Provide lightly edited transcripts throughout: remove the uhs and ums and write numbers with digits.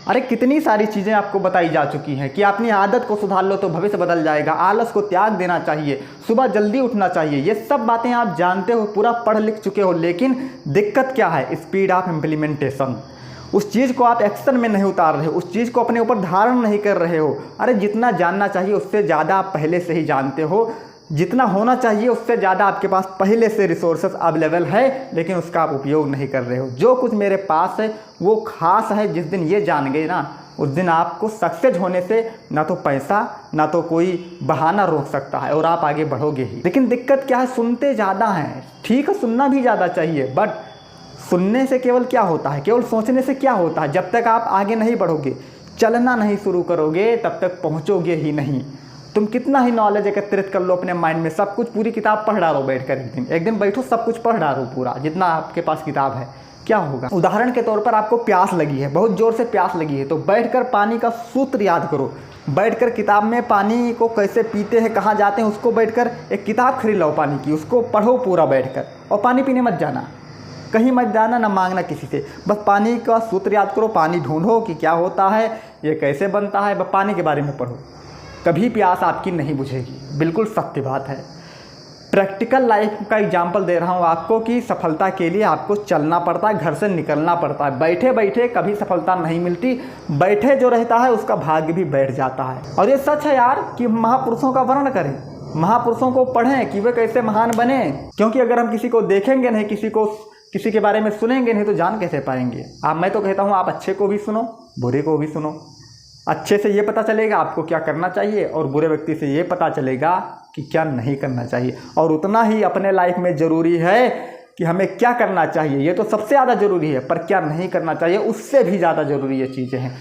अरे कितनी सारी चीज़ें आपको बताई जा चुकी हैं कि अपनी आदत को सुधार लो तो भविष्य बदल जाएगा, आलस को त्याग देना चाहिए, सुबह जल्दी उठना चाहिए। ये सब बातें आप जानते हो, पूरा पढ़ लिख चुके हो, लेकिन दिक्कत क्या है? Speed of implementation. उस चीज़ को आप एक्शन में नहीं उतार रहे हो, उस चीज़ को अपने ऊपर धारण नहीं कर रहे हो। अरे जितना जानना चाहिए उससे ज़्यादा आप पहले से ही जानते हो, जितना होना चाहिए उससे ज़्यादा आपके पास पहले से रिसोर्सेस अवेलेबल है, लेकिन उसका आप उपयोग नहीं कर रहे हो। जो कुछ मेरे पास है वो खास है। जिस दिन ये जान गए ना, उस दिन आपको सक्सेस होने से ना तो पैसा ना तो कोई बहाना रोक सकता है, और आप आगे बढ़ोगे ही। लेकिन दिक्कत क्या है? सुनते ज़्यादा हैं। ठीक है, सुनना भी ज़्यादा चाहिए, बट सुनने से केवल क्या होता है? केवल सोचने से क्या होता है? जब तक आप आगे नहीं बढ़ोगे, चलना नहीं शुरू करोगे, तब तक पहुँचोगे ही नहीं। तुम कितना ही नॉलेज एकत्रित कर लो अपने माइंड में, सब कुछ पूरी किताब पढ़ डालो बैठ कर, एक दिन बैठो सब कुछ पढ़ डालो पूरा, जितना आपके पास किताब है, क्या होगा? उदाहरण के तौर पर आपको प्यास लगी है, बहुत ज़ोर से प्यास लगी है, तो बैठकर पानी का सूत्र याद करो। बैठकर किताब में पानी को कैसे पीते हैं, कहाँ जाते हैं, उसको बैठकर एक किताब खरीद लो पानी की, उसको पढ़ो पूरा बैठकर, और पानी पीने मत जाना, कहीं मत जाना, ना मांगना किसी से। बस पानी का सूत्र याद करो, पानी ढूंढो कि क्या होता है, ये कैसे बनता है, बस पानी के बारे में पढ़ो। कभी प्यास आपकी नहीं बुझेगी। बिल्कुल सत्य बात है। प्रैक्टिकल लाइफ का एग्जाम्पल दे रहा हूँ आपको कि सफलता के लिए आपको चलना पड़ता है, घर से निकलना पड़ता है। बैठे बैठे कभी सफलता नहीं मिलती, बैठे जो रहता है उसका भाग्य भी बैठ जाता है। और ये सच है यार कि महापुरुषों का वर्णन करें, महापुरुषों को पढ़ें कि वे कैसे महान बने, क्योंकि अगर हम किसी को देखेंगे नहीं, किसी के बारे में सुनेंगे नहीं, तो जान कैसे पाएंगे? मैं तो कहता हूँ आप अच्छे को भी सुनो, बुरे को भी सुनो। अच्छे से ये पता चलेगा आपको क्या करना चाहिए, और बुरे व्यक्ति से ये पता चलेगा कि क्या नहीं करना चाहिए। और उतना ही अपने लाइफ में ज़रूरी है कि हमें क्या करना चाहिए, ये तो सबसे ज़्यादा ज़रूरी है, पर क्या नहीं करना चाहिए उससे भी ज़्यादा ज़रूरी ये चीज़ें हैं।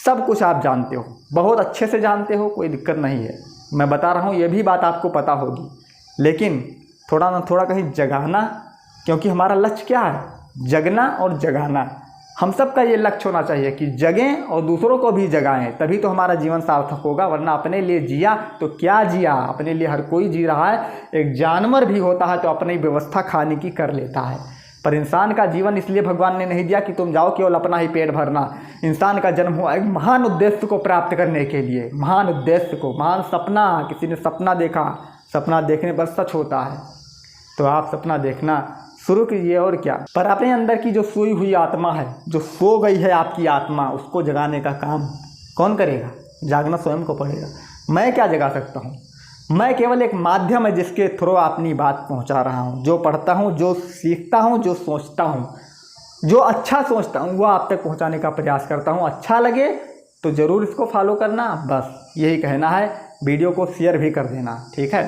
सब कुछ आप जानते हो, बहुत अच्छे से जानते हो, कोई दिक्कत नहीं है। मैं बता रहा हूँ ये भी बात आपको पता होगी, लेकिन थोड़ा ना थोड़ा कहीं जगाना, क्योंकि हमारा लक्ष्य क्या है? जगना और जगाना। हम सब का ये लक्ष्य होना चाहिए कि जगें और दूसरों को भी जगाएं, तभी तो हमारा जीवन सार्थक होगा। वरना अपने लिए जिया तो क्या जिया? अपने लिए हर कोई जी रहा है। एक जानवर भी होता है तो अपनी व्यवस्था खाने की कर लेता है, पर इंसान का जीवन इसलिए भगवान ने नहीं दिया कि तुम जाओ केवल अपना ही पेट भरना। इंसान का जन्म हुआ एक महान उद्देश्य को प्राप्त करने के लिए, महान उद्देश्य को, महान सपना। किसी ने सपना देखा, सपना देखने पर सच होता है, तो आप सपना देखना शुरू कीजिए। और क्या? पर अपने अंदर की जो सोई हुई आत्मा है, जो सो गई है आपकी आत्मा, उसको जगाने का काम कौन करेगा? जागना स्वयं को पड़ेगा। मैं क्या जगा सकता हूँ? मैं केवल एक माध्यम है जिसके थ्रू अपनी बात पहुँचा रहा हूँ। जो पढ़ता हूँ, जो सीखता हूँ, जो सोचता हूँ, जो अच्छा सोचता हूँ, वो आप तक पहुँचाने का प्रयास करता हूँ। अच्छा लगे तो ज़रूर इसको फॉलो करना, बस यही कहना है। वीडियो को शेयर भी कर देना, ठीक है?